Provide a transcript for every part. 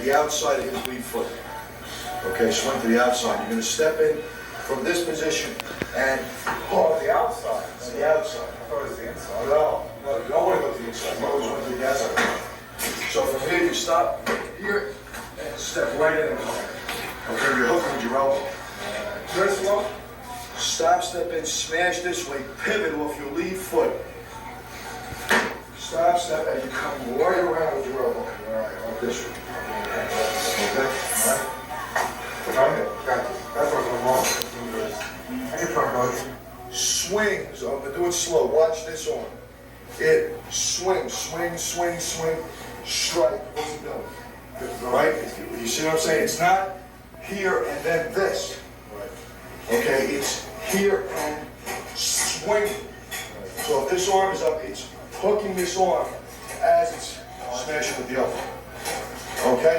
the outside of his lead foot. Okay, swing to the outside. You're going to step in from this position and Oh, the outside. to the outside. I thought it was the inside. No, you don't want to go to the inside. You always want to do the outside. So from here, you stop here and step right in. Okay, you're hooking with your elbow. Very slow. Stop, step in, smash this way, pivot off your lead foot. Stop, step, and you come right around with your elbow. All right, like this way. Okay? All right? Okay, got it. That's what's going wrong. I can try both. Swing, so I'm going to do it slow. Watch this arm. It swing, swing, swing, swing, strike. What's it doing? Right? You see what I'm saying? It's not here and then this. Okay, it's here and swing. So if this arm is up, it's hooking this arm as it's smashing with the elbow. Okay?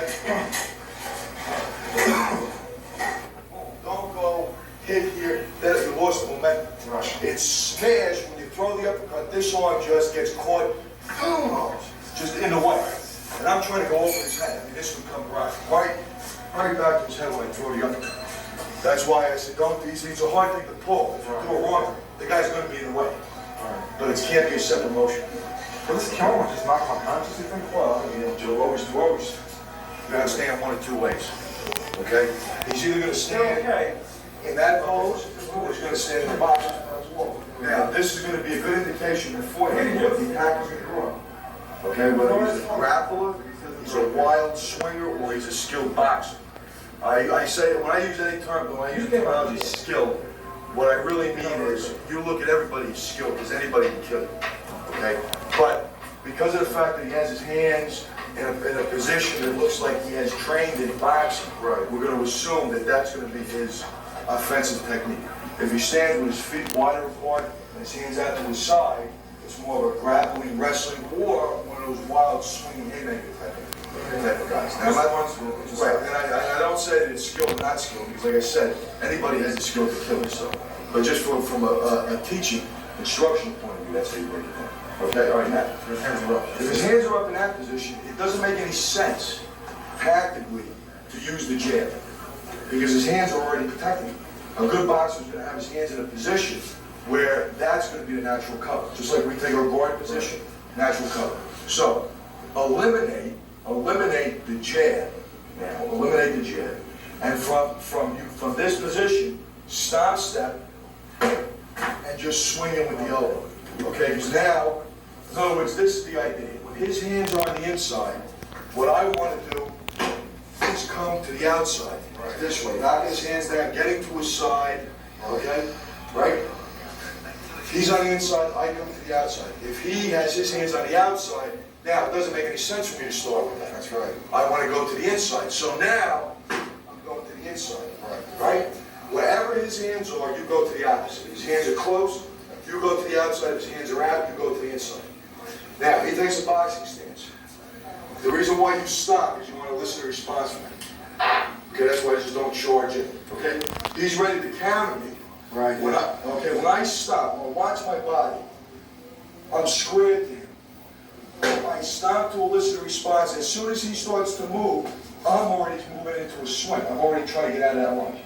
Don't go hit here, then you lost the momentum. It's smash when you throw the uppercut. This arm just gets caught just in the way. And I'm trying to go over his head. I mean, this would come right back to his head when I throw the uppercut. That's why I said, don't, it's a hard thing to pull. If you do it wrong, the guy's going to be in the way. But it can't be a separate motion. But this camera just knocked my conscious, you think? Well, you know, Joe, always, you gotta stand one of two ways. Okay? He's either gonna stand in that pose, or he's gonna stand in the box. Now, this is gonna be a good indication beforehand what the attack is gonna run. Okay, whether he's a grappler, he's a wild swinger, or he's a skilled boxer. I say, when I use any term, when I use the terminology skill, what I really mean is, you look at everybody's skill, because anybody can kill you. Okay? But because of the fact that he has his hands in a position that looks like he has trained in boxing, we're going to assume that that's going to be his offensive technique. If he stands with his feet wider apart and his hands out to his side, it's more of a grappling, wrestling, or one of those wild swinging haymaker type of guys. Now, I don't say that it's skilled or not skilled, because like I said, anybody has the skill to kill himself. But just from a teaching, instruction point of view, that's how you break it down. Okay, all right, now, his hands are up. If his hands are up in that position, it doesn't make any sense, tactically, to use the jab, because his hands are already protecting him. A good boxer is going to have his hands in a position where that's going to be the natural cover. Just like we take our guard position, natural cover. So, eliminate the jab. Now, eliminate the jab. And from this position, stop, step, and just swing in with the elbow. Okay, because now, in other words, this is the idea. When his hands are on the inside, what I want to do is come to the outside, this way, knocking his hands down, getting to his side, okay, right? If he's on the inside, I come to the outside. If he has his hands on the outside, now it doesn't make any sense for me to start with that. That's right. I want to go to the inside. So now, I'm going to the inside, right? Wherever his hands are, you go to the opposite. His hands are close, you go to the outside. His hands are out, you go to the inside. Now, he takes a boxing stance. The reason why you stop is you want to listen to response from him. Okay, that's why you just don't charge in. Okay? He's ready to counter me. Right. When I stop, I watch my body. I'm squared to him. I stop to elicit a response. As soon as he starts to move, I'm already moving into a swing. I'm already trying to get out of that line.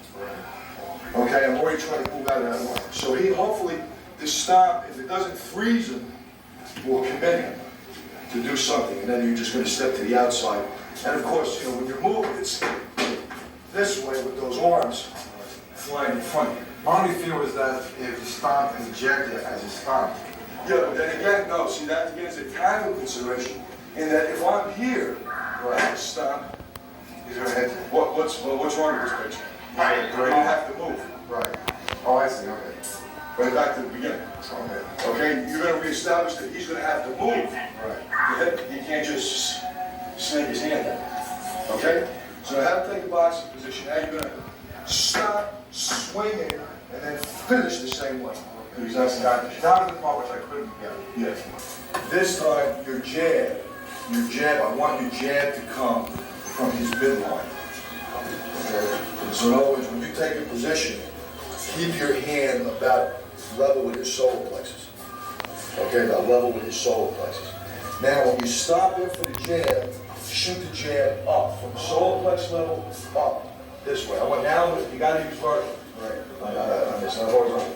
Okay, I'm already trying to move out of that line. So he hopefully, this stop, if it doesn't freeze him, will commit him to do something. And then you're just going to step to the outside. And of course, you know, when you're moving, it's this way with those arms flying in front of you. My only fear was that if the stomp is ejected as a stomp. Yeah, but then again, no, see, that again is a tactical consideration, in that if I'm here, right, stop, he's going to hit. What's wrong with this picture? Right. You don't have to move. Right. Oh, I see, okay. Right back to the beginning. Okay, you're going to reestablish that he's going to have to move. Right. He can't just snake his hand out. Okay? So I have to take a boxing position. Now you're going to stop, swing it, and then finish the same way. Exactly. That was the part which I couldn't get. Yes. This time, your jab, I want your jab to come from his midline. Okay? So in other words, when you take a position, keep your hand about level with your solar plexus. Okay, about level with your solar plexus. Now, when you stop in for the jab, shoot the jab up from the solar plex level up this way. I want now, you gotta use vertical. Right. It's not horizontal.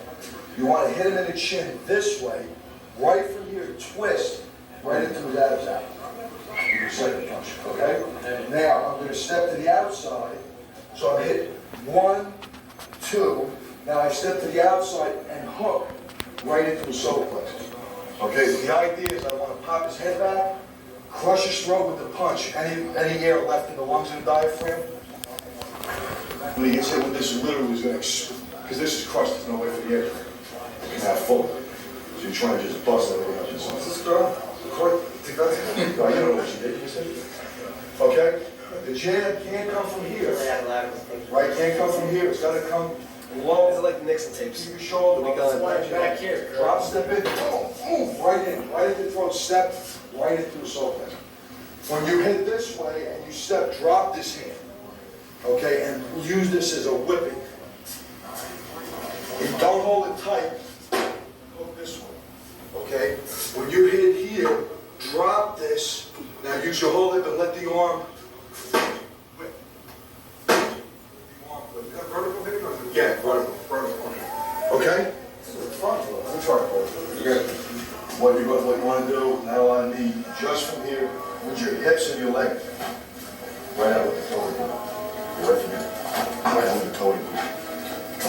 You want to hit him in the chin this way, right from here, twist, right into his abs out. Your second punch, okay? Now, I'm going to step to the outside, so I'm hitting 1, 2. Now I step to the outside and hook right into his solar plexus. Okay, the idea is I want to pop his head back, crush his throat with the punch. Any air left in the lungs and diaphragm. When he gets hit with this, literally is going to, because this is crushed, there's no way for the air to come out full. So you're trying to just bust everything up inside. What's this girl? Oh, you don't know what she did, you said? Okay? The jab can't come from here. Right, can't come from here. It's got to come low. It's like the Nixon tapes. Your shoulder. We got back here. Drop, step in, boom, boom, right in. Right at the throat, step right into the soul plexus. When you hit this way and you step, drop this hand. Okay, and use this as a whipping. And don't hold it tight. Hook this way. Okay? When you hit it here, drop this. Now use your whole hip and let the arm whip. Is that vertical hitting or is it? Yeah, vertical. Okay? This is fun. Let's try it. What you want to do, not a lot of knee, just from here, with your hips and your legs. Right out with the toe. Right from here. Right out with the toe.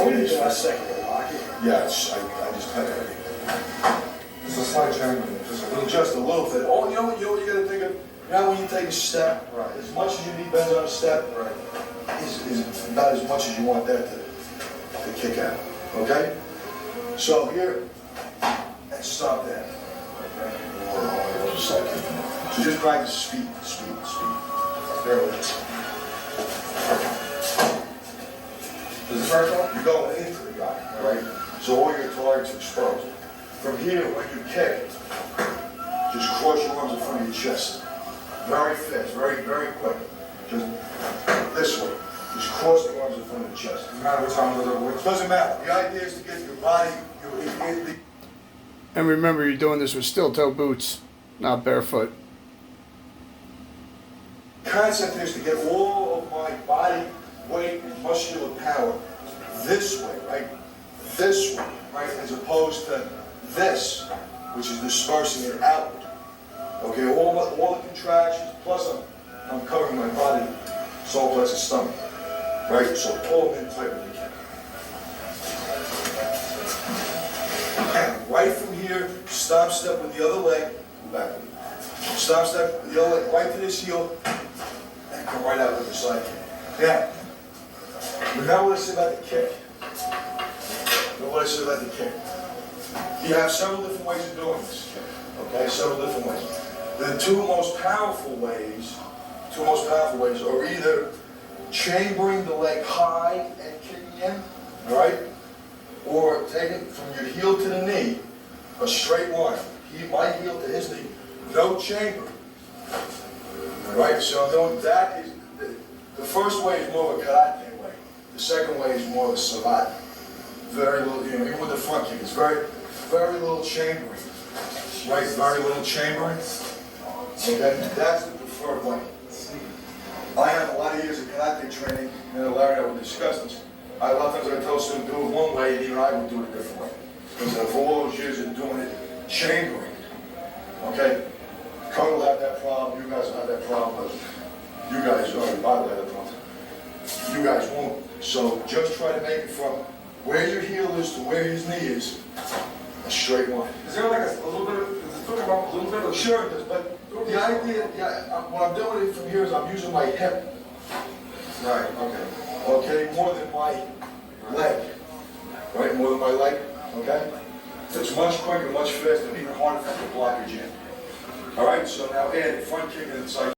What do you do last second? Lock it? Yeah, I just cut it. It's a slight change. Just a little bit. Oh, you know what you gotta think of? Now when you take a step, Right. as much as your knee bends on a step, Right. is not as much as you want that to kick out. Okay? So here, and stop that. Okay? Just a second. So just practice speed. There it is. Is this first one? You're going into the guy, all right? So all your targets are exposed. From here, when you kick, just cross your arms in front of your chest. Very fast, very, very quick. Just this way. Just cross the arms in front of the chest. No matter what time of the It doesn't matter. The idea is to get your body, And remember, you're doing this with steel-toe boots, not barefoot. the concept is to get all of my body weight and muscular power this way, right? This way, right? As opposed to this, which is dispersing it outward. Okay, all the contractions, plus I'm covering my body, solar plexus, stomach. Right? So pull them in tight as you can. Right from here, stop step with the other leg, go back. Stop step with the other leg, right to this heel, and come right out with the side kick. Now, remember what I said about the kick. Remember what I said about the kick. You have several different ways of doing this kick. Okay, several different ways. The two most powerful ways are either chambering the leg high and kicking in, all right? Or taking from your heel to the knee, a straight line. My heel to his knee, no chamber. All right, so that is, the first way is more of a karate way. The second way is more of a savate. Very little, even with the front kick, it's very, very little chambering. Right, very little chambering. Okay, that's the preferred way. I have a lot of years of karate training, and Larry and I would discuss this. A lot of times I tell students do it one way, and even I would do it a different way. Because for all those years of doing it, chambering, okay? Cody will have that problem, you guys will have that problem, but you guys, or Bob will have that problem. You guys won't. So just try to make it from where your heel is to where his knee is, a straight line. Is there like a little bit of, is it talking about a little bit of? Sure it is, but the idea, what I'm doing it from here is I'm using my hip. Right, okay. Okay, more than my leg. Right, more than my leg, okay? It's much quicker, much faster, and even harder for you to block your jab. All right, so now add front kick and side